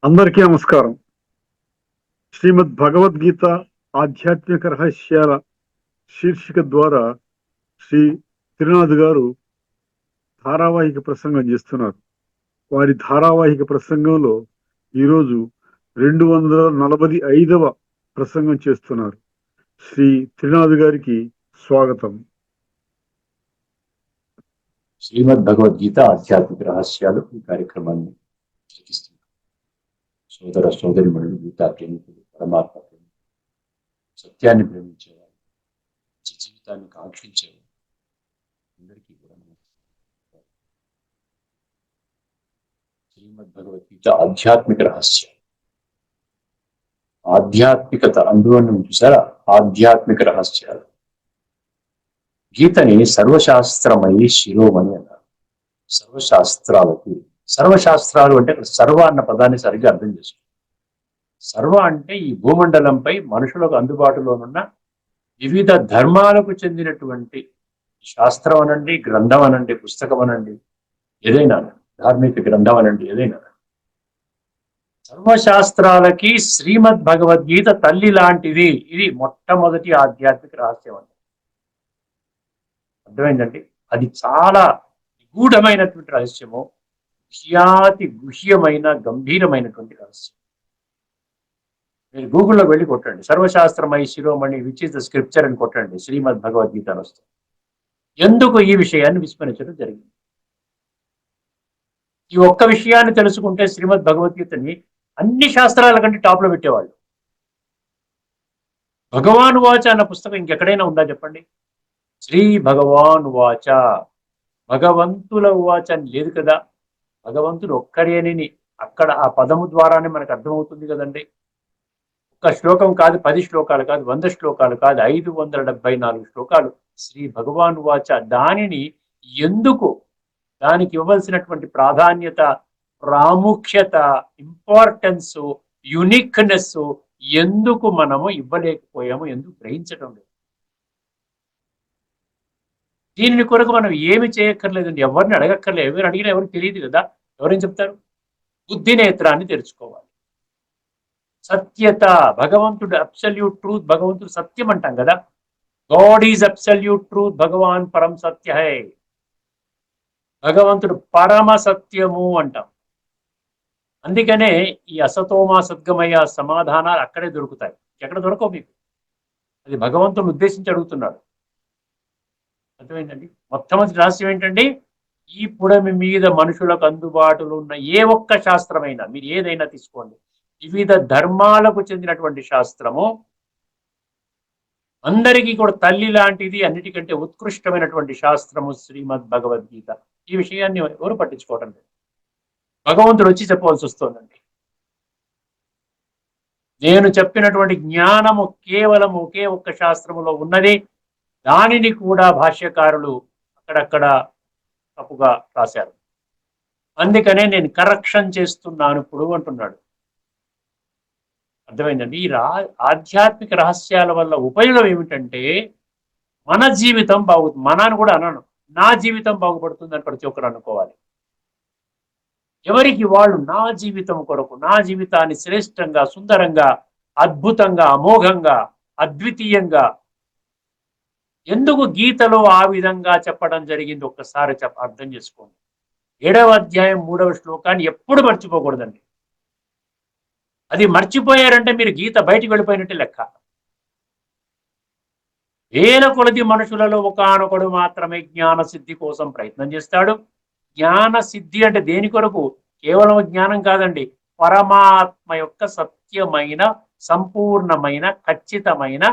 అందరికీ నమస్కారం. శ్రీమద్ భగవద్గీత ఆధ్యాత్మిక రహస్యాల శీర్షిక ద్వారా శ్రీ త్రినాథ్ గారు ధారావాహిక ప్రసంగం చేస్తున్నారు. వారి ధారావాహిక ప్రసంగంలో ఈరోజు 245వ ప్రసంగం చేస్తున్నారు. శ్రీ త్రినాథ్ గారికి స్వాగతం. శ్రీమద్ భగవద్గీత ఆధ్యాత్మిక రహస్యాలు ఈ కార్యక్రమాన్ని సూచిస్తున్నారు. సోదర సోదరిమణులు, గీతా ప్రేమికులు, పరమాత్మ ప్రేమికులు, సత్యాన్ని ప్రేమించేవారు, జీవితాన్ని కాంక్షించేవారు అందరికీ కూడా శ్రీమద్ భగవద్గీత ఆధ్యాత్మిక రహస్యాలు. ఆధ్యాత్మికత అందువల్ల చూసారా, ఆధ్యాత్మిక రహస్యాలు. గీతని సర్వశాస్త్రమై శిరోమణి అన్నారు. సర్వశాస్త్రాలకి, సర్వశాస్త్రాలు అంటే సర్వ అన్న పదాన్ని సరిగ్గా అర్థం చేసుకోండి. సర్వ అంటే ఈ భూమండలంపై మనుషులకు అందుబాటులోనున్న వివిధ ధర్మాలకు చెందినటువంటి శాస్త్రం అనండి, గ్రంథం అనండి, పుస్తకం అనండి, ఏదైనా ధార్మిక గ్రంథం అనండి, ఏదైనా సర్వశాస్త్రాలకి శ్రీమద్ భగవద్గీత తల్లి లాంటిది. ఇది మొట్టమొదటి ఆధ్యాత్మిక రహస్యం అండి. అర్థమైందండి? అది చాలా నిగూఢమైనటువంటి రహస్యము, గుహ్యాతి గుహ్యమైన గంభీరమైనటువంటి రహస్యం. మీరు గూగుల్లో వెళ్ళి కొట్టండి, సర్వశాస్త్రమై శిరోమణి విచ్ ఇస్ ద స్క్రిప్చర్ అని కొట్టండి, శ్రీమద్ భగవద్గీత అని వస్తుంది. ఎందుకు ఈ విషయాన్ని విస్మరించడం జరిగింది? ఈ ఒక్క విషయాన్ని తెలుసుకుంటే శ్రీమద్ భగవద్గీతని అన్ని శాస్త్రాల కంటే టాప్లో పెట్టేవాళ్ళు. భగవాన్ వాచ అన్న పుస్తకం ఇంకెక్కడైనా ఉందా చెప్పండి? శ్రీ భగవాన్ వాచ, భగవంతుల వాచ అని లేదు కదా. భగవంతుడు ఒక్కడేనని అక్కడ ఆ పదము ద్వారానే మనకు అర్థమవుతుంది కదండి. ఒక్క శ్లోకం కాదు, 10 శ్లోకాలు కాదు, 100 శ్లోకాలు కాదు, 574 శ్లోకాలు శ్రీ భగవాన్ వాచ. దానిని ఎందుకు, దానికి ఇవ్వవలసినటువంటి ప్రాధాన్యత, ప్రాముఖ్యత, ఇంపార్టెన్స్, యునిక్నెస్ ఎందుకు మనము ఇవ్వలేకపోయాము, ఎందుకు గ్రహించడం లేదు? దీని కొరకు మనం ఏమి చేయక్కర్లేదండి, ఎవరిని అడగక్కర్లేదు. ఎవరు అడిగినా ఎవరికి తెలియదు కదా. ఎవరేం చెప్తారు? బుద్ధి నేత్రాన్ని తెరుచుకోవాలి. సత్యత, భగవంతుడు అబ్సల్యూట్ ట్రూత్, భగవంతుడు సత్యం అంటాం కదా. గాడ్ ఈజ్ అబ్సల్యూట్ ట్రూత్, భగవాన్ పరం సత్య హై. భగవంతుడు పరమ సత్యము అంటాం. అందుకనే ఈ అసతోమా సద్గమయ సమాధానాలు అక్కడే దొరుకుతాయి, ఎక్కడ దొరకవు మీకు. అది భగవంతుని ఉద్దేశించి అడుగుతున్నాడు. అర్థమైందండి? మొట్టమొదటి రహస్యం ఏంటండి? ఈ పుడమి మీద మనుషులకు అందుబాటులో ఉన్న ఏ ఒక్క శాస్త్రమైనా, మీరు ఏదైనా తీసుకోండి, వివిధ ధర్మాలకు చెందినటువంటి శాస్త్రము అందరికీ కూడా తల్లి లాంటిది, అన్నిటికంటే ఉత్కృష్టమైనటువంటి శాస్త్రము శ్రీమద్ భగవద్గీత. ఈ విషయాన్ని ఎవరు పట్టించుకోవడం లేదు. భగవంతుడు వచ్చి చెప్పవలసి వస్తుందండి. నేను చెప్పినటువంటి జ్ఞానము కేవలం ఒకే ఒక్క శాస్త్రములో ఉన్నది. దానిని కూడా భాష్యకారులు అక్కడక్కడ తప్పుగా రాశారు. అందుకనే నేను కరెక్షన్ చేస్తున్నాను ఇప్పుడు అంటున్నాడు. అర్థమైందండి? ఈ ఆధ్యాత్మిక రహస్యాల వల్ల ఉపయోగం ఏమిటంటే మన జీవితం బాగుంటుంది. మనాన్ని కూడా అన్నాను, నా జీవితం బాగుపడుతుందని ప్రతి ఒక్కరు అనుకోవాలి. ఎవరికి వాళ్ళు నా జీవితం కొరకు, నా జీవితాన్ని శ్రేష్టంగా, సుందరంగా, అద్భుతంగా, అమోఘంగా, అద్వితీయంగా ఎందుకు గీతలో ఆ విధంగా చెప్పడం జరిగింది ఒక్కసారి అర్థం చేసుకోండి. 7వ అధ్యాయం 3వ శ్లోకాన్ని ఎప్పుడు మర్చిపోకూడదండి. అది మర్చిపోయారంటే మీరు గీత బయటికి వెళ్ళిపోయినట్టే లెక్క. వేల కొలది మనుషులలో ఒకానొకడు మాత్రమే జ్ఞాన సిద్ధి కోసం ప్రయత్నం చేస్తాడు. జ్ఞాన సిద్ధి అంటే దేని కొరకు? కేవలం జ్ఞానం కాదండి, పరమాత్మ యొక్క సత్యమైన, సంపూర్ణమైన, ఖచ్చితమైన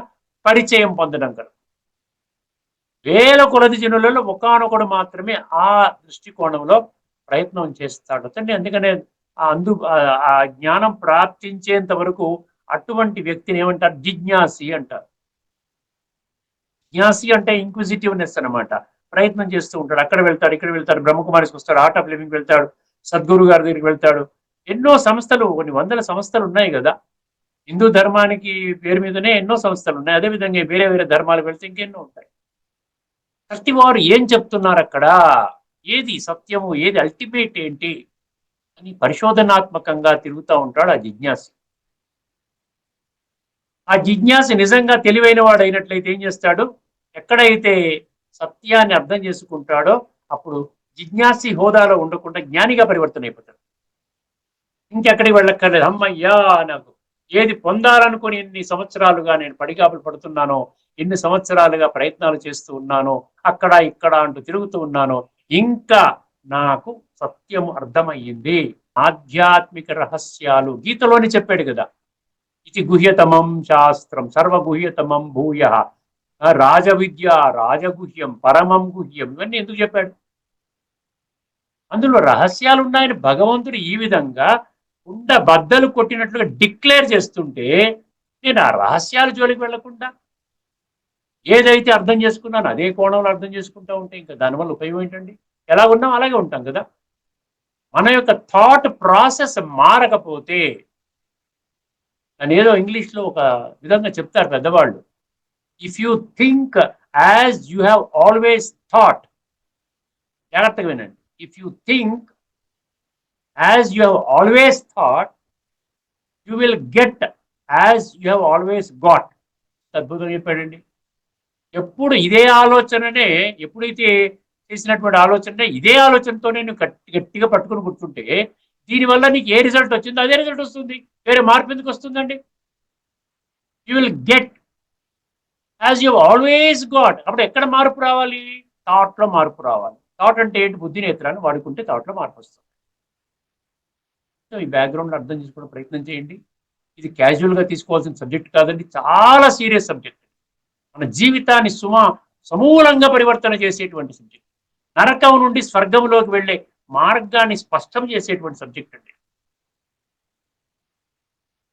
పరిచయం పొందడం కదా. వేల కొలది జనులలో ఒకానొకడు మాత్రమే ఆ దృష్టికోణంలో ప్రయత్నం చేస్తాడు. అందుకనే ఆ జ్ఞానం ప్రాప్తించేంత వరకు అటువంటి వ్యక్తిని ఏమంటారు? జిజ్ఞాసి అంటారు. జిజ్ఞాసి అంటే ఇంక్విజిటివ్నెస్ అనమాట. ప్రయత్నం చేస్తూ ఉంటాడు, అక్కడ వెళ్తాడు, ఇక్కడ వెళ్తాడు, బ్రహ్మకుమారికి వస్తాడు, ఆర్ట్ ఆఫ్ లివింగ్ వెళ్తాడు, సద్గురు గారి దగ్గరికి వెళ్తాడు. ఎన్నో సంస్థలు, కొన్ని వందల సంస్థలు ఉన్నాయి కదా. హిందూ ధర్మానికి పేరు మీదనే ఎన్నో సంస్థలు ఉన్నాయి. అదేవిధంగా వేరే వేరే ధర్మాలకు వెళ్తే ఇంకెన్నో ఉంటాయి. ప్రతి వారు ఏం చెప్తున్నారు అక్కడ? ఏది సత్యము, ఏది అల్టిమేట్ ఏంటి? అని పరిశోధనాత్మకంగా తిరుగుతూ ఉంటాడు ఆ జిజ్ఞాసి. ఆ జిజ్ఞాసి నిజంగా తెలివైన వాడు అయినట్లయితే ఏం చేస్తాడు? ఎక్కడైతే సత్యాన్ని అర్థం చేసుకుంటాడో అప్పుడు జిజ్ఞాసి హోదాలో ఉండకుండా జ్ఞానిగా పరివర్తన అయిపోతాడు. ఇంకెక్కడికి వెళ్ళక్కర్లేదు. అమ్మయ్యా, నాకు ఏది పొందాలనుకుని ఎన్ని సంవత్సరాలుగా నేను పడిగాపులు పడుతున్నానో, ఎన్ని సంవత్సరాలుగా ప్రయత్నాలు చేస్తూ ఉన్నానో, అక్కడ ఇక్కడ అంటూ తిరుగుతూ ఉన్నానో, ఇంకా నాకు సత్యం అర్థమయ్యింది. ఆధ్యాత్మిక రహస్యాలు గీతలోని చెప్పాడు కదా, ఇది గుహ్యతమం శాస్త్రం సర్వగుహ్యతమం భూయ, రాజవిద్య రాజగుహ్యం పరమం గుహ్యం, ఇవన్నీ ఎందుకు చెప్పాడు? అందులో రహస్యాలు ఉన్నాయని భగవంతుడు ఈ విధంగా బద్దలు కొట్టినట్లుగా డిక్లేర్ చేస్తుంటే నేను ఆ రహస్యాల జోలికి వెళ్లకుండా ఏదైతే అర్థం చేసుకున్నానో అదే కోణంలో అర్థం చేసుకుంటా ఉంటే ఇంకా దానివల్ల ఉపయోగం ఏంటండి? ఎలా ఉన్నాం అలాగే ఉంటాం కదా. మన యొక్క థాట్ ప్రాసెస్ మారకపోతే, ఏదో ఇంగ్లీష్లో ఒక విధంగా చెప్తారు పెద్దవాళ్ళు, if you think as you have always thought, జాగ్రత్తగా వినండి, if you think as you have always thought you will get as you have always got. అద్భుతంగా చెప్పాడండి. ఎప్పుడు ఇదే ఆలోచననే, ఎప్పుడైతే చేసినటువంటి ఆలోచన ఇదే ఆలోచనతోనే నువ్వు గట్టిగా పట్టుకుని కూర్చుంటే దీనివల్ల నీకు ఏ రిజల్ట్ వచ్చిందో అదే రిజల్ట్ వస్తుంది. వేరే మార్పు ఎందుకు వస్తుందండి? You will get as you always got. అప్పుడు ఎక్కడ మార్పు రావాలి? థాట్లో మార్పు రావాలి. థాట్ అంటే ఏంటి? బుద్ధి నేత్రాన్ని వాడుకుంటే థాట్లో మార్పు వస్తుంది. సో ఈ బ్యాక్గ్రౌండ్ అర్థం చేసుకోవడం ప్రయత్నం చేయండి. ఇది క్యాజువల్గా తీసుకోవాల్సిన సబ్జెక్ట్ కాదండి, చాలా సీరియస్ సబ్జెక్ట్. మన జీవితాన్ని సమూలంగా పరివర్తన చేసేటువంటి సబ్జెక్ట్. నరకం నుండి స్వర్గంలోకి వెళ్ళే మార్గాన్ని స్పష్టం చేసేటువంటి సబ్జెక్ట్ అండి.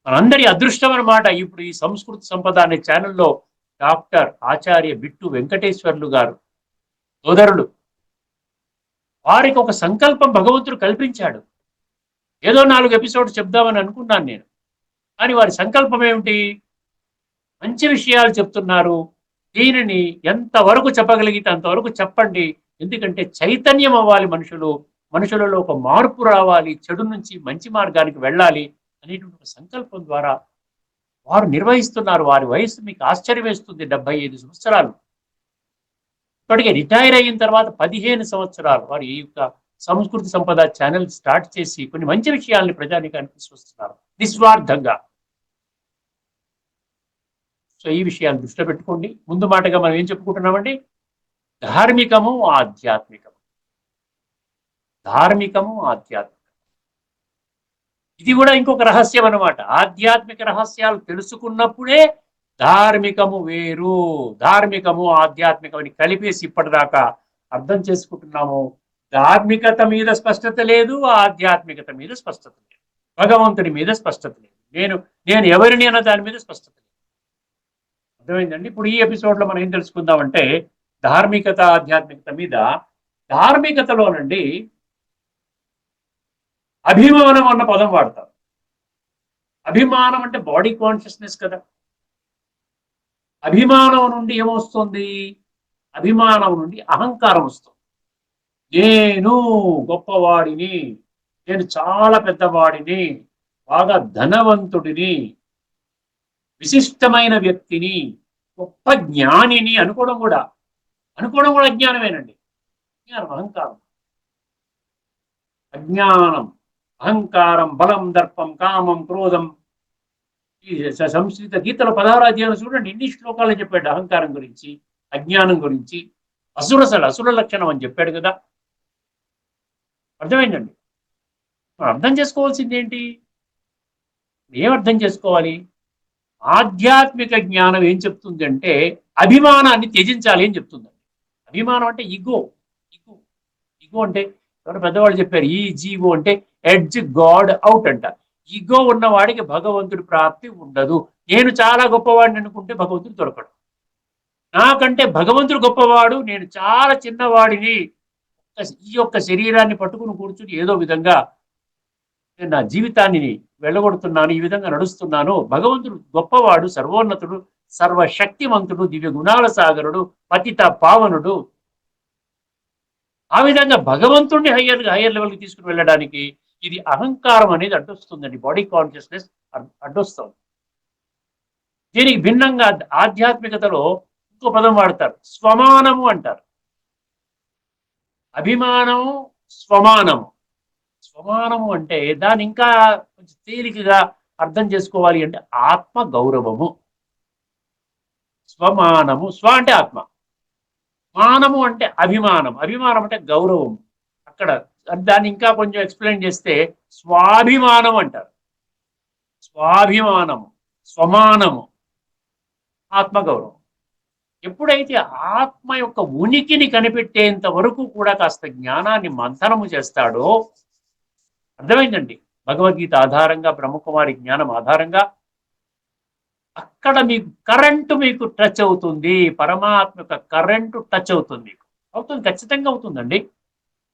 మనందరి అదృష్టం అన్నమాట. ఇప్పుడు ఈ సంస్కృతి సంపద అనే ఛానల్లో డాక్టర్ ఆచార్య బిట్టు వెంకటేశ్వర్లు గారు సోదరులు, వారికి ఒక సంకల్పం భగవంతుడు కల్పించాడు. ఏదో 4 ఎపిసోడ్స్ చెప్దామని అనుకున్నాను నేను, కానీ వారి సంకల్పం ఏమిటి? మంచి విషయాలు చెప్తున్నారు, దీనిని ఎంతవరకు చెప్పగలిగితే అంతవరకు చెప్పండి, ఎందుకంటే చైతన్యం అవ్వాలి, మనుషులలో ఒక మార్పు రావాలి, చెడు నుంచి మంచి మార్గానికి వెళ్ళాలి అనేటువంటి సంకల్పం ద్వారా వారు నిర్వహిస్తున్నారు. వారి వయసు మీకు ఆశ్చర్యం వేస్తుంది, 75 సంవత్సరాలు. ఇప్పటికే రిటైర్ అయిన తర్వాత 15 సంవత్సరాలు వారు ఈ యొక్క సంస్కృతి సంపద ఛానల్ స్టార్ట్ చేసి కొన్ని మంచి విషయాల్ని ప్రజానికి తీసుకొస్తున్నారు నిస్వార్థంగా. సో ఈ విషయాలు దృష్టిలో పెట్టుకోండి. ముందు మాటగా మనం ఏం చెప్పుకుంటున్నామండి? ధార్మికము ఆధ్యాత్మికము. ధార్మికము ఆధ్యాత్మికం, ఇది కూడా ఇంకొక రహస్యం అన్నమాట. ఆధ్యాత్మిక రహస్యాలు తెలుసుకున్నప్పుడే ధార్మికము వేరు, ధార్మికము ఆధ్యాత్మికం అని కలిపేసి ఇప్పటిదాకా అర్థం చేసుకుంటున్నాము. ధార్మికత మీద స్పష్టత లేదు, ఆధ్యాత్మికత మీద స్పష్టత లేదు, భగవంతుడి మీద స్పష్టత లేదు, నేను ఎవరిని అన్న దాని మీద స్పష్టత లేదు. అర్థమైందండి? ఇప్పుడు ఈ ఎపిసోడ్లో మనం ఏం తెలుసుకుందామంటే ధార్మికత ఆధ్యాత్మికత మీద. ధార్మికతలోనండి అభిమానం అన్న పదం వాడతారు. అభిమానం అంటే బాడీ కాన్షియస్నెస్ కదా. అభిమానం నుండి ఏమొస్తుంది? అభిమానం నుండి అహంకారం వస్తుంది. నేను గొప్పవాడిని, నేను చాలా పెద్దవాడిని, బాగా ధనవంతుడిని, విశిష్టమైన వ్యక్తిని, గొప్ప జ్ఞానిని అనుకోవడం కూడా అజ్ఞానమేనండి. అజ్ఞానం, అహంకారం. అజ్ఞానం, అహంకారం, బలం, దర్పం, కామం, క్రోధం. ఈ సంస్కృత గీతలో 16వ అధ్యాయం చూడండి, ఎన్ని శ్లోకాలు చెప్పాడు అహంకారం గురించి, అజ్ఞానం గురించి. అసుర లక్షణం అని చెప్పాడు కదా. అర్థమైందండి? అర్థం చేసుకోవాల్సింది ఏంటి? ఏం అర్థం చేసుకోవాలి? ఆధ్యాత్మిక జ్ఞానం ఏం చెప్తుంది అంటే అభిమానాన్ని త్యజించాలి అని చెప్తుందండి. అభిమానం అంటే ఇగో. ఇగో అంటే ఎవరు పెద్దవాళ్ళు చెప్పారు, ఈ జీవో అంటే ఎడ్జ్ గాడ్ అవుట్ అంట. ఇగో ఉన్నవాడికి భగవంతుడి ప్రాప్తి ఉండదు. నేను చాలా గొప్పవాడిని అనుకుంటే భగవంతుడు దొరకడు. నాకంటే భగవంతుడు గొప్పవాడు, నేను చాలా చిన్నవాడిని, ఈ యొక్క శరీరాన్ని పట్టుకుని కూర్చుని ఏదో విధంగా నేను నా జీవితాన్ని వెళ్ళగొడుతున్నాను, ఈ విధంగా నడుస్తున్నాను. భగవంతుడు గొప్పవాడు, సర్వోన్నతుడు, సర్వశక్తిమంతుడు, దివ్య గుణాల సాగరుడు, పతిత పావనుడు. ఆ విధంగా భగవంతుడిని హయ్యర్ లెవెల్కి తీసుకుని వెళ్ళడానికి ఇది అహంకారం అనేది అడ్డొస్తుందండి, బాడీ కాన్షియస్నెస్ అడ్డొస్తుంది. దీనికి భిన్నంగా ఆధ్యాత్మికతలో ఇంకో పదం వాడతారు, స్వమానము అంటారు. అభిమానము, స్వమానము. స్వమానము అంటే దాన్ని ఇంకా కొంచెం తేలికగా అర్థం చేసుకోవాలి అంటే ఆత్మ గౌరవము. స్వమానము, స్వ అంటే ఆత్మ, మానము అంటే అభిమానం, అభిమానం అంటే గౌరవం. అక్కడ దాన్ని ఇంకా కొంచెం ఎక్స్ప్లెయిన్ చేస్తే స్వాభిమానం అంటారు. స్వాభిమానము, స్వమానము, ఆత్మగౌరవం. ఎప్పుడైతే ఆత్మ యొక్క ఉనికిని కనిపెట్టేంత వరకు కూడా కాస్త జ్ఞానాన్ని మంథనము చేస్తాడో, అర్థమైందండి, భగవద్గీత ఆధారంగా, బ్రహ్మకుమారి జ్ఞానం ఆధారంగా, అక్కడ మీకు కరెంటు మీకు టచ్ అవుతుంది, పరమాత్మ యొక్క కరెంటు టచ్ అవుతుంది. మీకు అవుతుంది, ఖచ్చితంగా అవుతుందండి.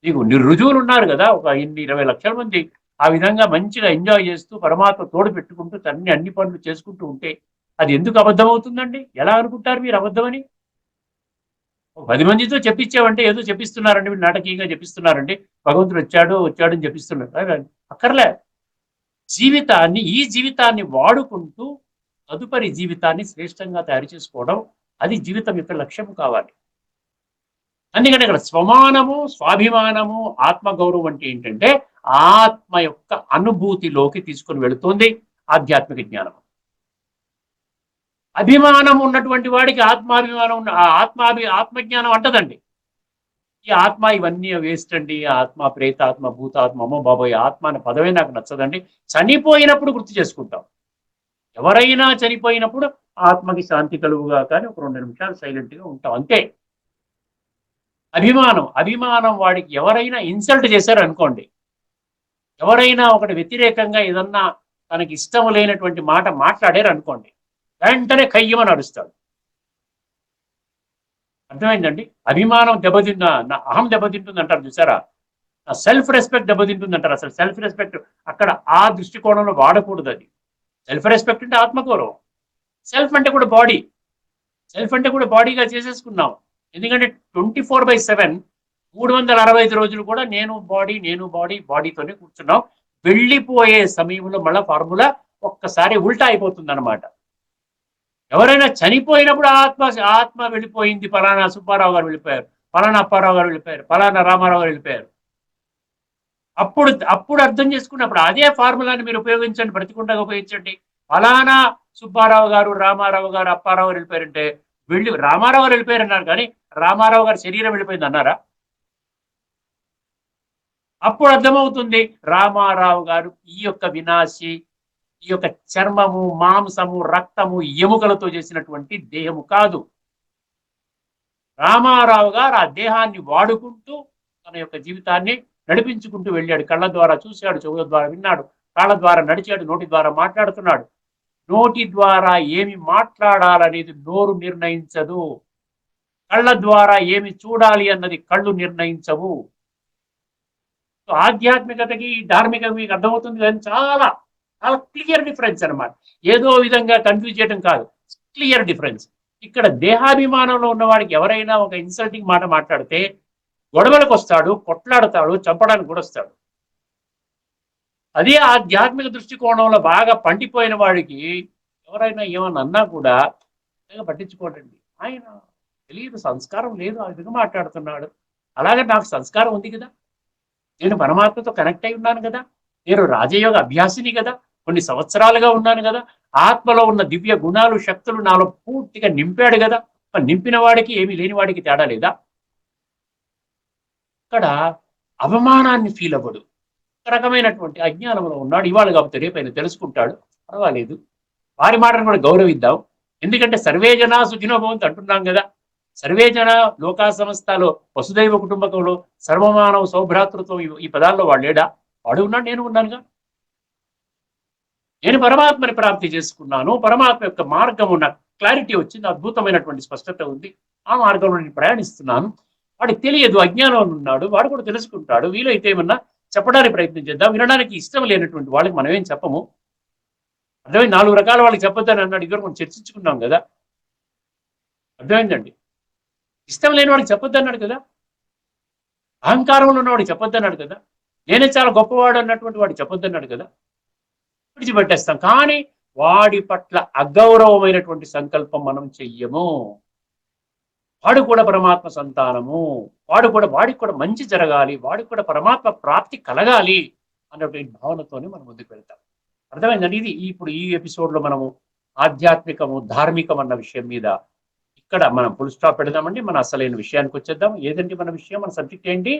మీకు రుజువులు ఉన్నారు కదా, ఒక 20 లక్షల మంది ఆ విధంగా మంచిగా ఎంజాయ్ చేస్తూ పరమాత్మ తోడు పెట్టుకుంటూ అన్ని పనులు చేసుకుంటూ ఉంటే అది ఎందుకు అబద్ధం అవుతుందండి? ఎలా అనుకుంటారు మీరు అబద్ధమని? 10 మందితో చెప్పించావంటే ఏదో చెప్పిస్తున్నారండి, మీరు నాటకీయంగా చెప్పిస్తున్నారండి, భగవంతుడు వచ్చాడు అని చెప్పిస్తున్నారు. అక్కర్లే. జీవితాన్ని, ఈ జీవితాన్ని వాడుకుంటూ తదుపరి జీవితాన్ని శ్రేష్టంగా తయారు చేసుకోవడం, అది జీవితం యొక్క లక్ష్యం కావాలి. అందుకని అక్కడ స్వమానము, స్వాభిమానము, ఆత్మగౌరవం అంటే ఏంటంటే ఆత్మ యొక్క అనుభూతిలోకి తీసుకుని వెళుతుంది ఆధ్యాత్మిక జ్ఞానం. అభిమానం ఉన్నటువంటి వాడికి ఆత్మాభిమానం ఆత్మజ్ఞానం అంటదండి. ఈ ఆత్మ ఇవన్నీ వేస్ట్ అండి, ఆత్మ ప్రేతాత్మ, భూతాత్మ, అమ్మో బాబోయ్, ఆత్మ అనే పదవే నాకు నచ్చదండి. చనిపోయినప్పుడు గుర్తు చేసుకుంటాం. ఎవరైనా చనిపోయినప్పుడు ఆత్మకి శాంతి కలుగుగా కానీ ఒక 2 నిమిషాలు సైలెంట్ గా ఉంటాం, అంతే. అభిమానం వాడికి ఎవరైనా ఇన్సల్ట్ చేశారు అనుకోండి, ఎవరైనా ఒకటి వ్యతిరేకంగా ఏదన్నా తనకి ఇష్టం లేనటువంటి మాట మాట్లాడారు అనుకోండి, వెంటనే కయ్యమని అరుస్తాడు. అర్థమైందండి? అభిమానం నా అహం దెబ్బతింటుంది అంటారు చూసారా, నా సెల్ఫ్ రెస్పెక్ట్ దెబ్బతింటుంది అంటారు. అసలు సెల్ఫ్ రెస్పెక్ట్ అక్కడ ఆ దృష్టికోణంలో వాడకూడదు. అది సెల్ఫ్ రెస్పెక్ట్ అంటే ఆత్మగౌరవం. సెల్ఫ్ అంటే కూడా బాడీ, సెల్ఫ్ అంటే కూడా బాడీగా చేసేసుకున్నాం. ఎందుకంటే 24/7 365 రోజులు కూడా నేను బాడీతోనే కూర్చున్నాం. వెళ్ళిపోయే సమయంలో మళ్ళా ఫార్ములా ఒక్కసారి ఉల్టా అయిపోతుంది అనమాట. ఎవరైనా చనిపోయినప్పుడు ఆత్మ వెళ్ళిపోయింది, ఫలానా సుబ్బారావు గారు వెళ్ళిపోయారు, ఫలానా అప్పారావు గారు వెళ్ళిపోయారు, ఫలానా రామారావు గారు వెళ్ళిపోయారు, అప్పుడు అర్థం చేసుకున్నప్పుడు అదే ఫార్ములాని మీరు ఉపయోగించండి, బ్రతికుండగా ఉపయోగించండి. ఫలానా సుబ్బారావు గారు, రామారావు గారు, అప్పారావు గారు వెళ్ళిపోయారంటే రామారావు గారు వెళ్ళిపోయారు అన్నారు, కానీ రామారావు గారి శరీరం వెళ్ళిపోయింది అన్నారా? అప్పుడు అర్థమవుతుంది రామారావు గారు ఈ యొక్క వినాశి, ఈ యొక్క చర్మము, మాంసము, రక్తము, ఎముకలతో చేసినటువంటి దేహము కాదు. రామారావు గారు ఆ దేహాన్ని వాడుకుంటూ తన యొక్క జీవితాన్ని నడిపించుకుంటూ వెళ్ళాడు. కళ్ళ ద్వారా చూశాడు, చెవుల ద్వారా విన్నాడు, కాళ్ళ ద్వారా నడిచాడు, నోటి ద్వారా మాట్లాడుతున్నాడు. నోటి ద్వారా ఏమి మాట్లాడాలనేది నోరు నిర్ణయించదు, కళ్ళ ద్వారా ఏమి చూడాలి అన్నది కళ్ళు నిర్ణయించవు. ఆధ్యాత్మికతకి ధార్మికత మీకు అర్థమవుతుంది కానీ చాలా చాలా క్లియర్ డిఫరెన్స్ అనమాట. ఏదో విధంగా కన్ఫ్యూజ్ చేయడం కాదు, క్లియర్ డిఫరెన్స్. ఇక్కడ దేహాభిమానంలో ఉన్నవాడికి ఎవరైనా ఒక ఇన్సల్టింగ్ మాట మాట్లాడితే గొడవలకు వస్తాడు, కొట్లాడతాడు, చంపడానికి కూడా వస్తాడు. అదే ఆధ్యాత్మిక దృష్టికోణంలో బాగా పండిపోయిన వాడికి ఎవరైనా ఏమన్నా అన్నా కూడా పట్టించుకోడండి. ఆయన తెలియదు, సంస్కారం లేదు, ఆ విధంగా మాట్లాడుతున్నాడు. అలాగే నాకు సంస్కారం ఉంది కదా, నేను పరమాత్మతో కనెక్ట్ అయి ఉన్నాను కదా, నేను రాజయోగ అభ్యాసిని కదా, కొన్ని సంవత్సరాలుగా ఉన్నాను కదా, ఆత్మలో ఉన్న దివ్య గుణాలు, శక్తులు నాలో పూర్తిగా నింపాడు కదా. నింపిన వాడికి ఏమీ లేని వాడికి తేడా లేదా? ఇక్కడ అవమానాన్ని ఫీల్ అవ్వడు. ఒక రకమైనటువంటి అజ్ఞానంలో ఉన్నాడు. ఇవాళ కాకపోతే రేపు ఆయన తెలుసుకుంటాడు, పర్వాలేదు, వారి మాటను కూడా గౌరవిద్దాం. ఎందుకంటే సర్వే జనా సుఖినో భవంతు అంటున్నాం కదా. సర్వే జన లోకా సంస్థలో, వసుదైవ కుటుంబకంలో, సర్వమానవ సౌభ్రాతృత్వం, ఈ పదాల్లో వాడు లేడా? వాడు ఉన్నాడు, నేను ఉన్నానుగా. నేను పరమాత్మని ప్రాప్తి చేసుకున్నాను, పరమాత్మ యొక్క మార్గం ఉన్న క్లారిటీ వచ్చింది, అద్భుతమైనటువంటి స్పష్టత ఉంది, ఆ మార్గంలో నేను ప్రయాణిస్తున్నాను. వాడికి తెలియదు, అజ్ఞానం ఉన్నాడు, వాడు కూడా తెలుసుకుంటాడు. వీలైతే ఏమన్నా చెప్పడానికి ప్రయత్నం చేద్దాం. వినడానికి ఇష్టం లేనటువంటి వాళ్ళకి మనం ఏం చెప్పము. అర్థమైంది? 4 రకాల వాళ్ళకి చెప్పొద్దని అన్నాడు, ఇద్దరు మనం చర్చించుకున్నాం కదా. అర్థమైందండి? ఇష్టం లేని వాడికి చెప్పొద్దు అన్నాడు కదా, అహంకారంలో ఉన్నవాడికి చెప్పొద్దు అన్నాడు కదా. నేనే చాలా గొప్పవాడు అన్నటువంటి వాడు చెప్పొద్దన్నాడు కదా, విడిచిపెట్టేస్తాం. కానీ వాడి పట్ల అగౌరవమైనటువంటి సంకల్పం మనం చెయ్యము. వాడు కూడా పరమాత్మ సంతానము, వాడికి కూడా మంచి జరగాలి, వాడికి కూడా పరమాత్మ ప్రాప్తి కలగాలి అన్నటువంటి భావనతోనే మనం ముందుకు వెళ్తాం. అర్థమైందండి. ఇది ఇప్పుడు ఈ ఎపిసోడ్ లో మనము ఆధ్యాత్మికము ధార్మికం అన్న విషయం మీద ఇక్కడ మనం ఫుల్ స్టాప్ పెడదామండి. మన అసలైన విషయానికి వచ్చేద్దాం. ఏదంటే మన విషయం, మన సబ్జెక్ట్ ఏంటి?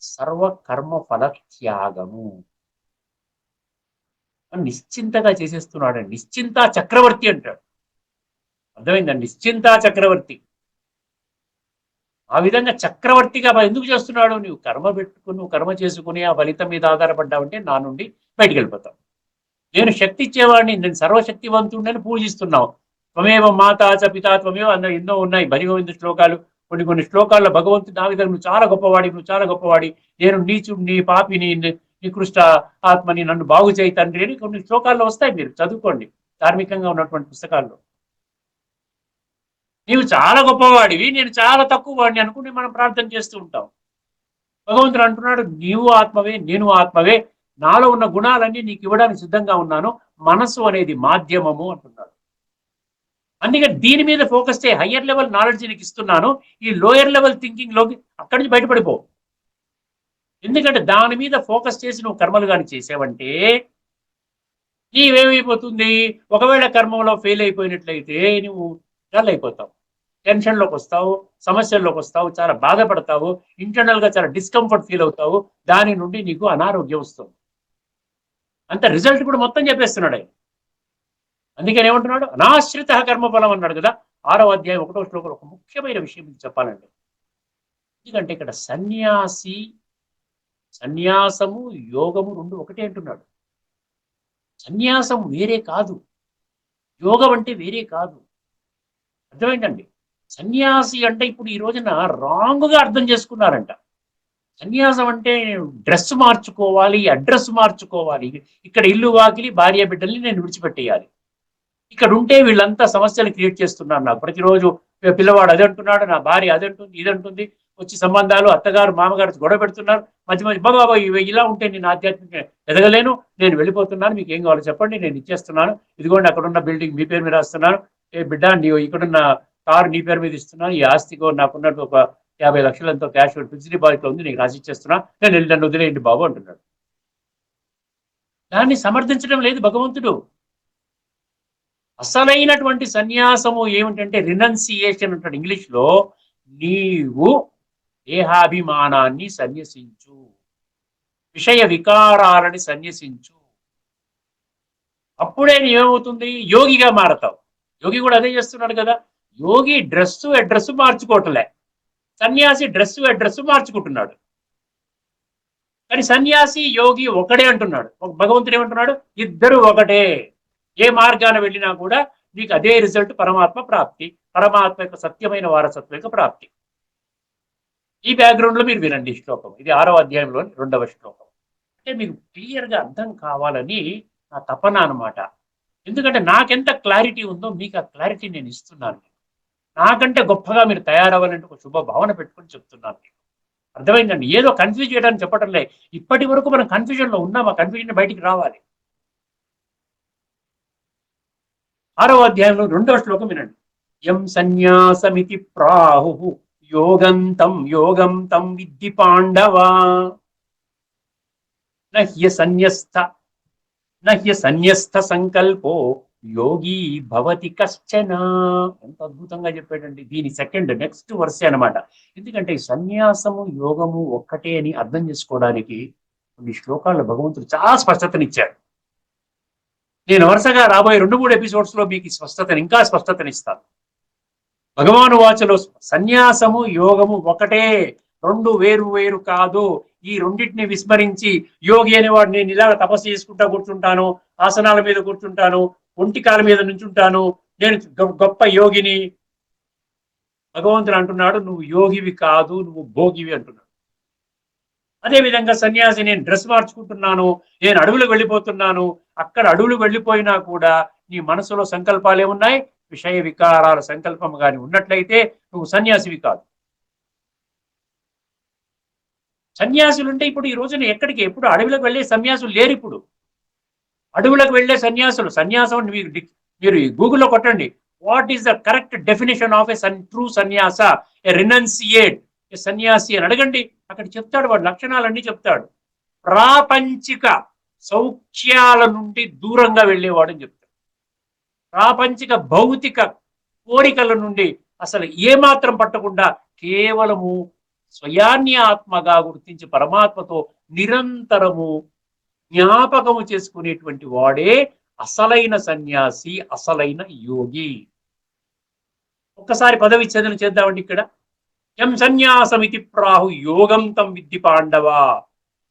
సర్వకర్మ ఫల త్యాగము. నిశ్చింతగా చేసేస్తున్నాడండి. నిశ్చింత చక్రవర్తి అంటాడు. అర్థమైందండి. నిశ్చింత చక్రవర్తి. ఆ విధంగా చక్రవర్తిగా ఎందుకు చేస్తున్నాడు? నువ్వు కర్మ పెట్టుకుని, నువ్వు కర్మ చేసుకుని ఆ ఫలితం మీద ఆధారపడ్డావంటే నా నుండి బయటికి వెళ్ళిపోతావు. నేను శక్తి ఇచ్చేవాడిని, నేను సర్వశక్తివంతుడని పూజిస్తున్నావు. త్వమేవ మాతా చ పితా త్వమేవ అన్న ఎన్నో ఉన్నాయి భగవంతుడి శ్లోకాలు. కొన్ని శ్లోకాల్లో భగవంతుడు నా విధంగా నువ్వు చాలా గొప్పవాడి, నేను నీచుడిని, పాపిని, నికృష్ట ఆత్మని, నన్ను బాగు చేయి తండ్రి అని కొన్ని శ్లోకాల్లో వస్తాయి. మీరు చదువుకోండి ధార్మికంగా ఉన్నటువంటి పుస్తకాల్లో. నీవు చాలా గొప్పవాడివి, నేను చాలా తక్కువ వాడిని అనుకుని మనం ప్రార్థన చేస్తూ ఉంటాం. భగవంతుడు అంటున్నాడు, నీవు ఆత్మవే, నేను ఆత్మవే, నాలో ఉన్న గుణాలన్నీ నీకు ఇవ్వడానికి సిద్ధంగా ఉన్నాను, మనస్సు అనేది మాధ్యమము అంటున్నాడు. అందుకే దీని మీద ఫోకస్ చేయి. హయ్యర్ లెవెల్ నాలెడ్జ్ నీకు ఇస్తున్నాను, ఈ లోయర్ లెవెల్ థింకింగ్ లోకి అక్కడి నుంచి బయటపడిపో. ఎందుకంటే దాని మీద ఫోకస్ చేసి నువ్వు కర్మలు కానీ చేసావంటే నీవేమైపోతుంది? ఒకవేళ కర్మలో ఫెయిల్ అయిపోయినట్లయితే నువ్వు డల్ అయిపోతావు, టెన్షన్లోకి వస్తావు, సమస్యల్లోకి వస్తావు, చాలా బాధపడతావు, ఇంటర్నల్ గా చాలా డిస్కంఫర్ట్ ఫీల్ అవుతావు. దాని నుండి నీకు అనారోగ్యం వస్తుంది. అంత రిజల్ట్ కూడా మొత్తం చెప్పేస్తున్నాడు ఆయన. అందుకని ఏమంటున్నాడు? అనాశ్రిత కర్మఫలం అన్నాడు కదా. 6వ అధ్యాయం 1వ శ్లోకంలో ఒక ముఖ్యమైన విషయం చెప్పాలండి. ఎందుకంటే ఇక్కడ సన్యాసము యోగము రెండు ఒకటే అంటున్నాడు. సన్యాసం వేరే కాదు, యోగం అంటే వేరే కాదు. అర్థమైందండి. సన్యాసి అంటే ఇప్పుడు ఈ రోజున రాంగ్గా అర్థం చేసుకున్నారంట. సన్యాసం అంటే డ్రెస్ మార్చుకోవాలి, అడ్రస్ మార్చుకోవాలి, ఇక్కడ ఇల్లు వాకిలి భార్య బిడ్డల్ని నేను విడిచిపెట్టేయాలి, ఇక్కడ ఉంటే వీళ్ళంతా సమస్యలు క్రియేట్ చేస్తున్నారు నాకు. ప్రతిరోజు పిల్లవాడు అది అంటున్నాడు, నా భార్య అదంటుంది ఇదంటుంది, వచ్చి సంబంధాలు అత్తగారు మామగారు గొడవ పెడుతున్నారు, మధ్య బాబా ఇలా ఉంటే నేను ఆధ్యాత్మిక ఎదగలేను, నేను వెళ్ళిపోతున్నాను, మీకు ఏం కావాలో చెప్పండి, నేను ఇచ్చేస్తున్నాను, ఇదిగోండి అక్కడున్న బిల్డింగ్ మీ పేరు మీద రాస్తున్నాను, ఏ బిడ్డ నీవు ఇక్కడున్న కారు నీ పేరు మీద ఇస్తున్నాను, ఈ ఆస్తికో నాకున్నట్టు ఒక 50 లక్షలంతో క్యాష్ ఫిక్స్డ్ డిపాజిట్ ఉంది, నీకు రాసి ఇచ్చేస్తున్నా, నేను వెళ్ళి నన్ను వదిలేయండి బాబు అంటున్నాడు. దాన్ని సమర్థించడం లేదు భగవంతుడు. అసలైనటువంటి సన్యాసము ఏమిటంటే రినౌన్సియేషన్ అంటాడు ఇంగ్లీష్ లో. నీవు దేహాభిమానాన్ని సన్యసించు, విషయ వికారాలని సన్యసించు, అప్పుడే ఏమవుతుంది? యోగిగా మారతావు. యోగి కూడా అదే చేస్తున్నాడు కదా. యోగి అడ్రస్ మార్చుకోవట్లే, సన్యాసి అడ్రస్ మార్చుకుంటున్నాడు. కానీ సన్యాసి యోగి ఒకడే అంటున్నాడు. భగవంతుడు ఏమంటున్నాడు? ఇద్దరు ఒకటే. ఏ మార్గాన వెళ్ళినా కూడా నీకు అదే రిజల్ట్, పరమాత్మ ప్రాప్తి, పరమాత్మ యొక్క సత్యమైన వారసత్వం యొక్క ప్రాప్తి. ఈ బ్యాక్గ్రౌండ్ లో మీరు వినండి శ్లోకం. ఇది 6వ అధ్యాయంలోని 2వ శ్లోకం. అంటే మీకు క్లియర్ గా అర్థం కావాలని నా తపన అనమాట. ఎందుకంటే నాకెంత క్లారిటీ ఉందో మీకు ఆ క్లారిటీ నేను ఇస్తున్నాను. నాకంటే గొప్పగా మీరు తయారవ్వాలంటే ఒక శుభ భావన పెట్టుకొని చెప్తున్నాను. అర్థమైందండి. ఏదో కన్ఫ్యూజ్ చేయడానికి చెప్పటంలే. ఇప్పటి వరకు మనం కన్ఫ్యూజన్ లో ఉన్నాం, ఆ కన్ఫ్యూజన్ బయటికి రావాలి. 6వ అధ్యాయంలో 2వ శ్లోకం వినండి. యం సన్యాసమితి ప్రాహు యోగం తం విద్ధి పాండవా నహ్య సన్యస్త సంకల్పో యోగి భవతి కశ్చన. ఎంత అద్భుతంగా చెప్పాడండి. దీని నెక్స్ట్ వర్సే అనమాట. ఎందుకంటే సన్యాసము యోగము ఒక్కటే అని అర్థం చేసుకోవడానికి కొన్ని శ్లోకాల్లో భగవంతుడు చాలా స్పష్టతనిచ్చాడు. నేను వరుసగా రాబోయే 2-3 ఎపిసోడ్స్ లో మీకు ఇంకా స్పష్టతనిస్తాను. భగవాను వాచలో సన్యాసము యోగము ఒకటే, రెండు వేరు కాదు. ఈ రెండింటిని విస్మరించి యోగి అనేవాడు నేను ఇలా తపస్సు చేసుకుంటా కూర్చుంటాను, ఆసనాల మీద కూర్చుంటాను, ఒంటికాల మీద నుంచుంటాను, నేను గొప్ప యోగిని. భగవంతుడు అంటున్నాడు నువ్వు యోగివి కాదు, నువ్వు భోగివి అంటున్నాడు. అదేవిధంగా సన్యాసి నేను డ్రెస్ మార్చుకుంటున్నాను, నేను అడవులకు వెళ్ళిపోతున్నాను. అక్కడ అడవులకు వెళ్ళిపోయినా కూడా నీ మనసులో సంకల్పాలు ఏమున్నాయి? విషయ వికారాల సంకల్పం కానీ ఉన్నట్లయితే నువ్వు సన్యాసివి కాదు. సన్యాసులు అంటే ఇప్పుడు ఈ రోజున ఎక్కడికి ఎప్పుడు అడవిలోకి వెళ్ళే సన్యాసులు లేరు. ఇప్పుడు అడవులకు వెళ్ళే సన్యాసులు, సన్యాసం అని మీరు గూగుల్లో కొట్టండి, what is the correct definition of a true సన్యాస, ఎ రినౌన్సియేట్, ఎ సన్యాసి అని అడగండి. అక్కడ చెప్తాడు, వాడు లక్షణాలన్నీ చెప్తాడు. ప్రాపంచిక సౌఖ్యాల నుండి దూరంగా వెళ్ళేవాడని చెప్తాడు. ప్రాపంచిక భౌతిక కోరికల నుండి అసలు ఏమాత్రం పట్టకుండా కేవలము స్వయాన్ని ఆత్మగా గుర్తించి పరమాత్మతో నిరంతరము జ్ఞాపకము చేసుకునేటువంటి వాడే అసలైన సన్యాసి, అసలైన యోగి. ఒక్కసారి పదవిచ్ఛేదన చేద్దామండి ఇక్కడ. ఎం సన్యాసమితి ప్రాహు యోగం తం విద్ధి పాండవ.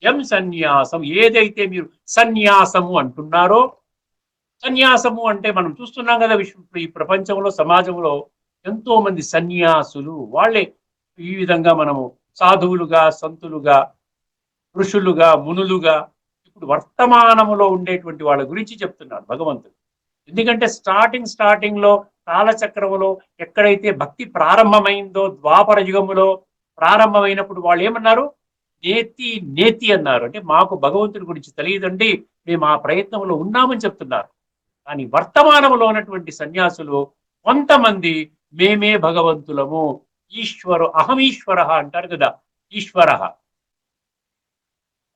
ఎం సన్యాసం, ఏదైతే మీరు సన్యాసము అంటున్నారో, సన్యాసము అంటే మనం చూస్తున్నాం కదా ఈ ప్రపంచంలో, సమాజంలో ఎంతో మంది సన్యాసులు, వాళ్ళే ఈ విధంగా మనము సాధువులుగా, సంతులుగా, ఋషులుగా, మునులుగా ఇప్పుడు వర్తమానములో ఉండేటువంటి వాళ్ళ గురించి చెప్తున్నాడు భగవంతుడు. ఎందుకంటే స్టార్టింగ్ లో కాలచక్రములో ఎక్కడైతే భక్తి ప్రారంభమైందో, ద్వాపర యుగములో ప్రారంభమైనప్పుడు వాళ్ళు ఏమన్నారు? నేతి నేతి అన్నారు. అంటే మాకు భగవంతుడి గురించి తెలియదండి, మేము ఆ ప్రయత్నంలో ఉన్నామని చెప్తున్నారు. కానీ వర్తమానంలో ఉన్నటువంటి సన్యాసులు కొంతమంది మేమే భగవంతులము, అహమీశ్వర అంటారు కదా, ఈశ్వర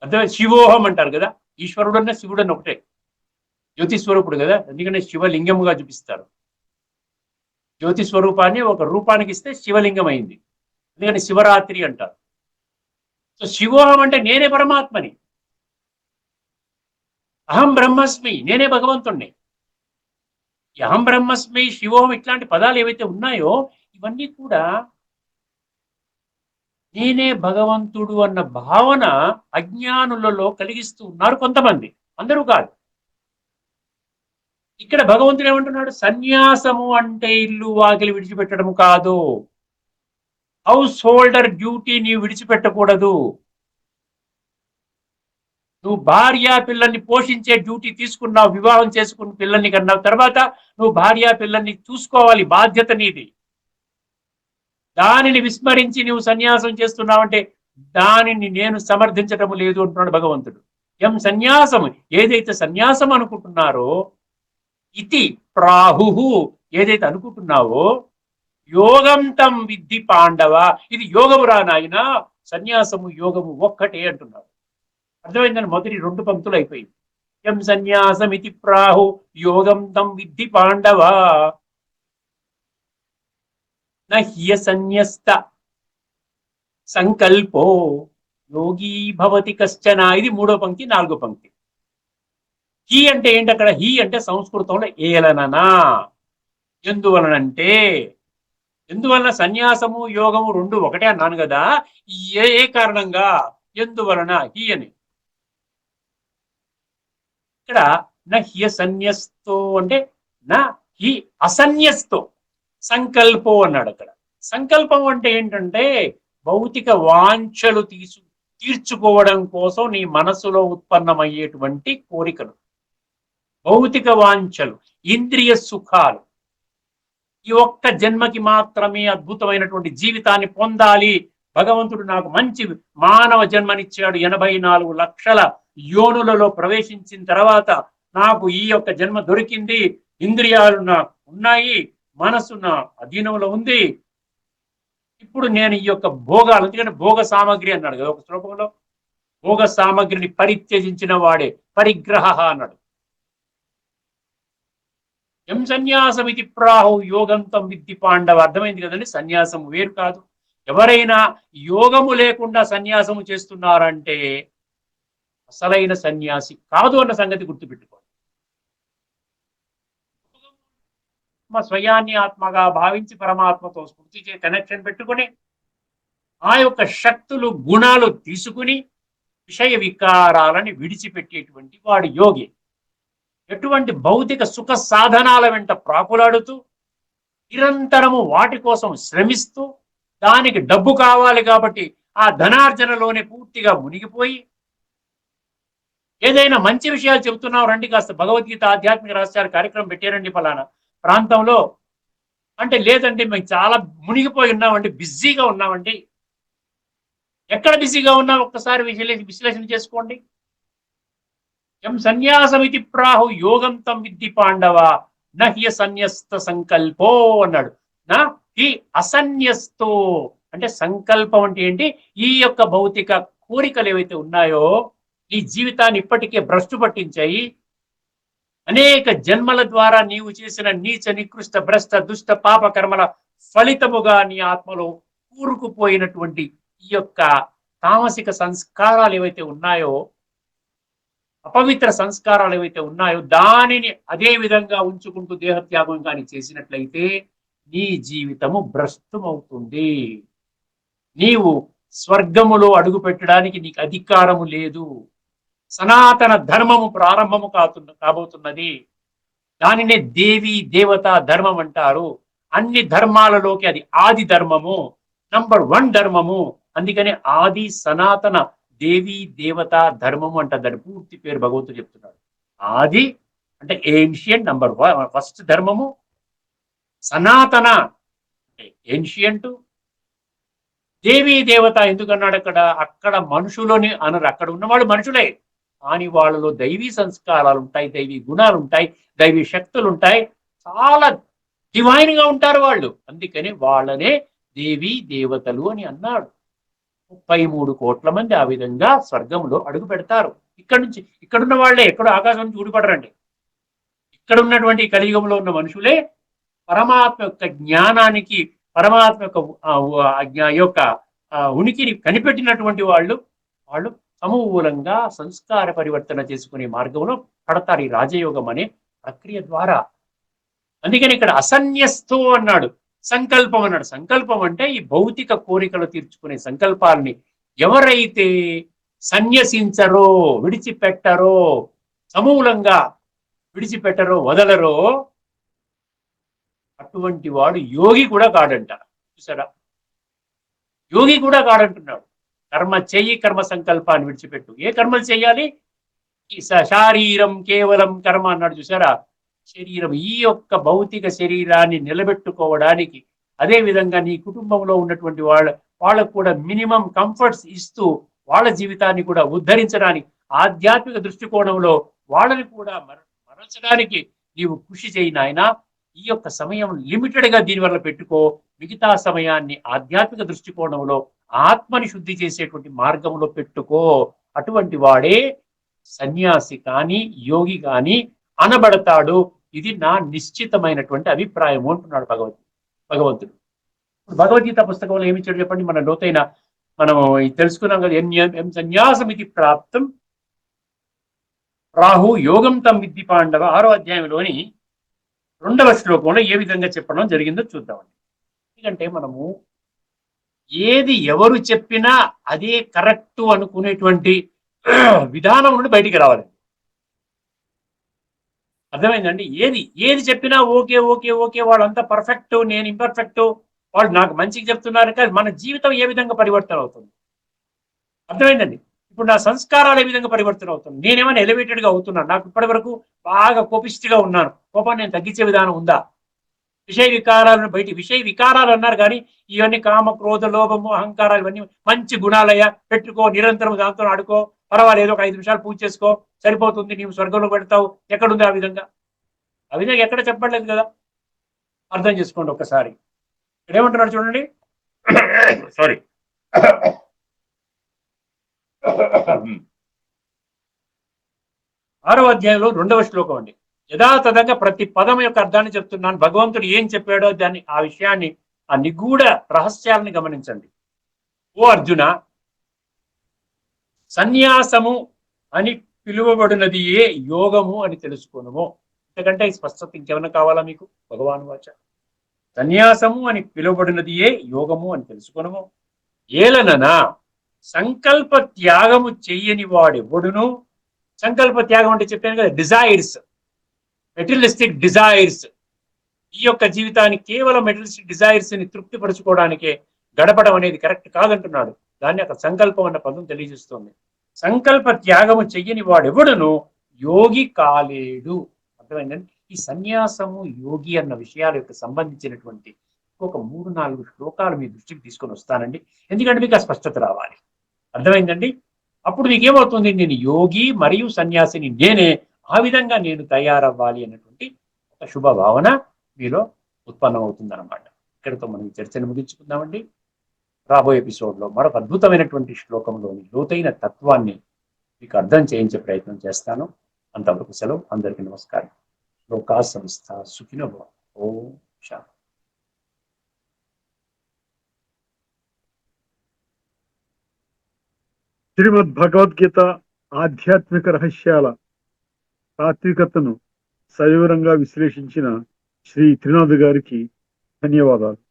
అదే శివోహం అంటారు కదా, ఈశ్వరుడు అన్న శివుడు అన్న ఒకటే, జ్యోతి స్వరూపుడు కదా, ఎందుకంటే శివలింగముగా చూపిస్తారు. జ్యోతి స్వరూపాన్ని ఒక రూపానికి ఇస్తే శివలింగం అయింది, ఎందుకంటే శివరాత్రి అంటారు. సో శివోహం అంటే నేనే పరమాత్మని, అహం బ్రహ్మస్మి, నేనే భగవంతుణ్ణి. అహం బ్రహ్మస్మి, శివోహం ఇట్లాంటి పదాలు ఏవైతే ఉన్నాయో ఇవన్నీ కూడా నేనే భగవంతుడు అన్న భావన అజ్ఞానులలో కలిగిస్తూ ఉన్నారు కొంతమంది, అందరూ కాదు. ఇక్కడ భగవంతుడు ఏమంటున్నాడు? సన్యాసము అంటే ఇల్లు వాకిలి విడిచిపెట్టడం కాదు, హౌస్ హోల్డర్ డ్యూటీ నీవు విడిచిపెట్టకూడదు. నువ్వు భార్య పిల్లల్ని పోషించే డ్యూటీ తీసుకున్నావు, వివాహం చేసుకున్న పిల్లల్ని కన్నావు, తర్వాత నువ్వు భార్య పిల్లల్ని చూసుకోవాలి, బాధ్యత నీది. దానిని విస్మరించి నువ్వు సన్యాసం చేస్తున్నావంటే దానిని నేను సమర్థించటం లేదు అంటున్నాడు భగవంతుడు. ఎం సన్యాసం, ఏదైతే సన్యాసం అనుకుంటున్నారో, ఇతి ప్రాహు, ఏదైతే అనుకుంటున్నావో, యోగం తం విద్ధి పాండవ, ఇది యోగము రా నాయన, సన్యాసము యోగము ఒక్కటే అంటున్నాడు. అర్థమైందని మొదటి 2 పంక్తులు అయిపోయింది. ఎం సన్యాసం ఇతి ప్రాహు యోగం తం విద్ధి పాండవ నహ్యసన్యస్త సంకల్పో యోగీ భవతి కశ్చన. ఇది 3వ పంక్తి, 4వ పంక్తి. హీ అంటే ఏంటి అక్కడ? హీ అంటే సంస్కృతంలో ఏలననా. ఎందువలనంటే, ఎందువలన సన్యాసము యోగము 2 ఒకటే అన్నాను కదా, ఏ కారణంగా, ఎందువలన, హీ అని. ఇక్కడ నా హ్య సన్యస్తో అంటే నా హి అసన్యస్తో సంకల్పో అన్నాడు. అక్కడ సంకల్పం అంటే ఏంటంటే భౌతిక వాంఛలు తీర్చుకోవడం కోసం నీ మనసులో ఉత్పన్నమయ్యేటువంటి కోరికలు, భౌతిక వాంఛలు, ఇంద్రియ సుఖాలు. ఈ ఒక్క జన్మకి మాత్రమే అద్భుతమైనటువంటి జీవితాన్ని పొందాలి, భగవంతుడు నాకు మంచి మానవ జన్మనిచ్చాడు, 84 లక్షల యోనులలో ప్రవేశించిన తర్వాత నాకు ఈ యొక్క జన్మ దొరికింది, ఇంద్రియాలు నాకు ఉన్నాయి, మనసు నా అధీనంలో ఉంది, ఇప్పుడు నేను ఈ యొక్క భోగాలు, ఎందుకంటే భోగ సామగ్రి అన్నాడు కదా ఒక శ్లోకంలో, భోగ సామగ్రిని పరిత్యజించిన వాడే పరిగ్రహ అన్నాడు. ఎం సన్యాసం ఇది ప్రాహు యోగంతం విద్ధి పాండవ. అర్థమైంది కదండి, సన్యాసం వేరు కాదు. ఎవరైనా యోగము లేకుండా సన్యాసము చేస్తున్నారంటే అసలైన సన్యాసి కాదు అన్న సంగతి గుర్తుపెట్టుకోండి. స్వయాన్ని ఆత్మగా భావించి పరమాత్మతో స్మృతిచే కనెక్షన్ పెట్టుకుని ఆ యొక్క శక్తులు, గుణాలు తీసుకుని విషయ వికారాలని విడిచిపెట్టేటువంటి వాడు యోగి. ఎటువంటి భౌతిక సుఖ సాధనాల వెంట ప్రాకులాడుతూ నిరంతరము వాటి కోసం శ్రమిస్తూ దానికి డబ్బు కావాలి కాబట్టి ఆ ధనార్జనలోనే పూర్తిగా మునిగిపోయి, ఏదైనా మంచి విషయాలు చెబుతున్నావు రండి, కాస్త భగవద్గీత ఆధ్యాత్మిక రహస్యాలు కార్యక్రమం పెట్టారండి ఫలానా ప్రాంతంలో అంటే, లేదండి మేము చాలా మునిగిపోయి ఉన్నామండి, బిజీగా ఉన్నామండి, ఎక్కడ బిజీగా ఉన్నా ఒక్కసారి విశ్లేషణ చేసుకోండి. ఎం సన్యాసమితి ప్రాహు యోగం తం విద్ధి పాండవ నహ్య సన్యస్త సంకల్పో అన్నాడు. నా హి అసన్యస్తో అంటే సంకల్పం అంటే ఏంటి? ఈ యొక్క భౌతిక కోరికలు ఏవైతే ఉన్నాయో ఈ జీవితాన్ని ఇప్పటికే భ్రష్టు పట్టించాయి. అనేక జన్మల ద్వారా నీవు చేసిన నీచ నికృష్ట భ్రష్ట దుష్ట పాప కర్మల ఫలితముగా నీ ఆత్మలో కూరుకుపోయినటువంటి ఈ యొక్క తామసిక సంస్కారాలు ఏవైతే ఉన్నాయో, అపవిత్ర సంస్కారాలు ఏవైతే ఉన్నాయో దానిని అదే విధంగా ఉంచుకుంటూ దేహత్యాగం కానీ చేసినట్లయితే నీ జీవితము భ్రష్టమవుతుంది. నీవు స్వర్గములో అడుగు పెట్టడానికి నీకు అధికారము లేదు. సనాతన ధర్మము ప్రారంభము కాబోతున్నది. దానినే దేవి దేవతా ధర్మం అంటారు. అన్ని ధర్మాలలోకి అది ఆది ధర్మము, నంబర్ 1 ధర్మము. అందుకనే ఆది సనాతన దేవి దేవతా ధర్మము అంట. దాని పూర్తి పేరు భగవంతుడు చెప్తున్నాడు. ఆది అంటే ఏన్షియంట్, నంబర్ 1 ధర్మము. సనాతన ఏన్షియంట్. దేవీ దేవత ఎందుకన్నాడు అక్కడ మనుషులని అనరు. అక్కడ ఉన్నవాళ్ళు మనుషులే, కానీ వాళ్ళలో దైవీ సంస్కారాలు ఉంటాయి, దైవీ గుణాలు ఉంటాయి, దైవీ శక్తులు ఉంటాయి. చాలా డివైన్ గా ఉంటారు వాళ్ళు. అందుకని వాళ్ళనే దేవీ దేవతలు అని అన్నాడు. 33 కోట్ల మంది ఆ విధంగా స్వర్గంలో అడుగు పెడతారు. ఇక్కడున్న వాళ్ళే ఎక్కడో ఆకాశం నుంచి ఊడిపడరండి. ఇక్కడ ఉన్నటువంటి కలియుగంలో ఉన్న మనుషులే పరమాత్మ యొక్క జ్ఞానానికి, పరమాత్మ యొక్క ఉనికిని కనిపెట్టినటువంటి వాళ్ళు సమూలంగా సంస్కార పరివర్తన చేసుకునే మార్గంలో పడతారు ఈ రాజయోగం అనే ప్రక్రియ ద్వారా. అందుకని ఇక్కడ అసన్యస్తో అన్నాడు, సంకల్పం అన్నాడు. సంకల్పం అంటే ఈ భౌతిక కోరికలు తీర్చుకునే సంకల్పాలని ఎవరైతే సన్యసించరో, విడిచిపెట్టరో, సమూలంగా విడిచిపెట్టరో, వదలరో, అటువంటి వాడు యోగి కూడా కాడంట. చూసారా, యోగి కూడా కాడంటున్నాడు. కర్మ చెయ్యి, కర్మ సంకల్పాన్ని విడిచిపెట్టు. ఏ కర్మలు చేయాలి? శారీరం కేవలం కర్మ అన్నాడు. చూసారా, శరీరం, ఈ యొక్క భౌతిక శరీరాన్ని నిలబెట్టుకోవడానికి, అదే విధంగా నీ కుటుంబంలో ఉన్నటువంటి వాళ్ళకు కూడా మినిమం కంఫర్ట్స్ ఇస్తూ వాళ్ళ జీవితాన్ని కూడా ఉద్ధరించడానికి, ఆధ్యాత్మిక దృష్టికోణంలో వాళ్ళని కూడా మరల్చడానికి నీవు కృషి చేయి నాయనా. ఈ యొక్క సమయం లిమిటెడ్ గా దీనివల్ల పెట్టుకో. మిగతా సమయాన్ని ఆధ్యాత్మిక దృష్టికోణంలో ఆత్మని శుద్ధి చేసేటువంటి మార్గంలో పెట్టుకో. అటువంటి వాడే సన్యాసి కానీ యోగి కానీ అనబడతాడు. ఇది నా నిశ్చితమైనటువంటి అభిప్రాయము అంటున్నాడు భగవంతుడు. భగవద్గీత పుస్తకంలో ఏమిచ్చాడు చెప్పండి? మన లోతైన మనం తెలుసుకున్నాం కదా. ఎం సన్యాసం ఇది ప్రాప్తం రాహు యోగం తం విద్ధి పాండవ 6వ అధ్యాయంలోని 2వ శ్లోకంలో ఏ విధంగా చెప్పడం జరిగిందో చూద్దామండి. ఎందుకంటే మనము ఏది ఎవరు చెప్పినా అదే కరెక్ట్ అనుకునేటువంటి విధానం నుండి బయటికి రావాలండి. అర్థమైందండి? ఏది చెప్పినా ఓకే ఓకే ఓకే, వాళ్ళంతా పర్ఫెక్ట్, నేను ఇంపర్ఫెక్ట్, వాళ్ళు నాకు మంచిగా చెప్తున్నారు. కానీ మన జీవితం ఏ విధంగా పరివర్తన అవుతుంది? అర్థమైందండి? ఇప్పుడు నా సంస్కారాలు ఏ విధంగా పరివర్తన అవుతుంది? నేనేమైనా ఎలివేటెడ్ గా అవుతున్నాను? నాకు ఇప్పటి వరకు బాగా కోపిస్ట్గా ఉన్నాను. కోపాన్ని నేను తగ్గించే విధానం ఉందా? విషయ వికారాలు అన్నారు, కానీ ఇవన్నీ కామ క్రోధ లోభము అహంకారాలు ఇవన్నీ మంచి గుణాలయ్యా. పెట్టుకో, నిరంతరం దాంతో ఆడుకో, పర్వాలేదు, ఒక 5 నిమిషాలు పూజ చేసుకో, సరిపోతుంది, నీవు స్వర్గంలో పెడతావు. ఎక్కడుంది ఆ విధంగా? ఆ విధంగా ఎక్కడ చెప్పట్లేదు కదా. అర్థం చేసుకోండి ఒక్కసారి. ఇక్కడ ఏమంటున్నాడు చూడండి. సారీ, 6వ అధ్యాయంలో 2వ శ్లోకం అండి. యథాతథంగా ప్రతి పదం యొక్క అర్థాన్ని చెప్తున్నాను. భగవంతుడు ఏం చెప్పాడో దాన్ని, ఆ విషయాన్ని, ఆ నిగూఢ రహస్యాలని గమనించండి. ఓ అర్జున, సన్యాసము అని పిలువబడినది ఏ యోగము అని తెలుసుకోనము. ఎందుకంటే ఈ స్పష్టత ఇంకేమైనా కావాలా మీకు? భగవాన్ వాచ సన్యాసము అని పిలువబడినది ఏ యోగము అని తెలుసుకోనము. ఏలననా సంకల్ప త్యాగము చెయ్యని వాడెవడును. సంకల్ప త్యాగం అంటే చెప్పాను కదా, డిజైర్స్, మెటీరియలిస్టిక్ డిజైర్స్. ఈ యొక్క జీవితాన్ని కేవలం మెటీరియలిస్టిక్ డిజైర్స్ ని తృప్తిపరచుకోవడానికే గడపడం అనేది కరెక్ట్ కాదంటున్నాడు. దాన్ని అక్కడ సంకల్పం అన్న పదం తెలియజేస్తుంది. సంకల్ప త్యాగము చెయ్యని వాడెవడును యోగి కాలేడు. అర్థమైందండి? ఈ సన్యాసము, యోగి అన్న విషయాల యొక్క సంబంధించినటువంటి ఒక 3-4 శ్లోకాలు మీ దృష్టికి తీసుకొని వస్తానండి. ఎందుకంటే మీకు ఆ స్పష్టత రావాలి. అర్థమైందండి? అప్పుడు మీకేమవుతుంది, నేను యోగి మరియు సన్యాసిని నేనే, ఆ విధంగా నేను తయారవ్వాలి అన్నటువంటి ఒక శుభ భావన మీలో ఉత్పన్నమవుతుందన్నమాట. ఇక్కడితో మనం ఈ చర్చను ముగించుకుందామండి. రాబోయే ఎపిసోడ్లో మరొక అద్భుతమైనటువంటి శ్లోకంలోని లోతైన తత్వాన్ని మీకు అర్థం చేయించే ప్రయత్నం చేస్తాను. అంతవరకు సెలవు. అందరికీ నమస్కారం. లోకా సంస్థ సుఖినో భవ. ఓం శాంతి. శ్రీమద్ భగవద్గీత ఆధ్యాత్మిక రహస్యాల తాత్వికతను సవివరంగా విశ్లేషించిన శ్రీ త్రినాథ్ గారికి ధన్యవాదాలు.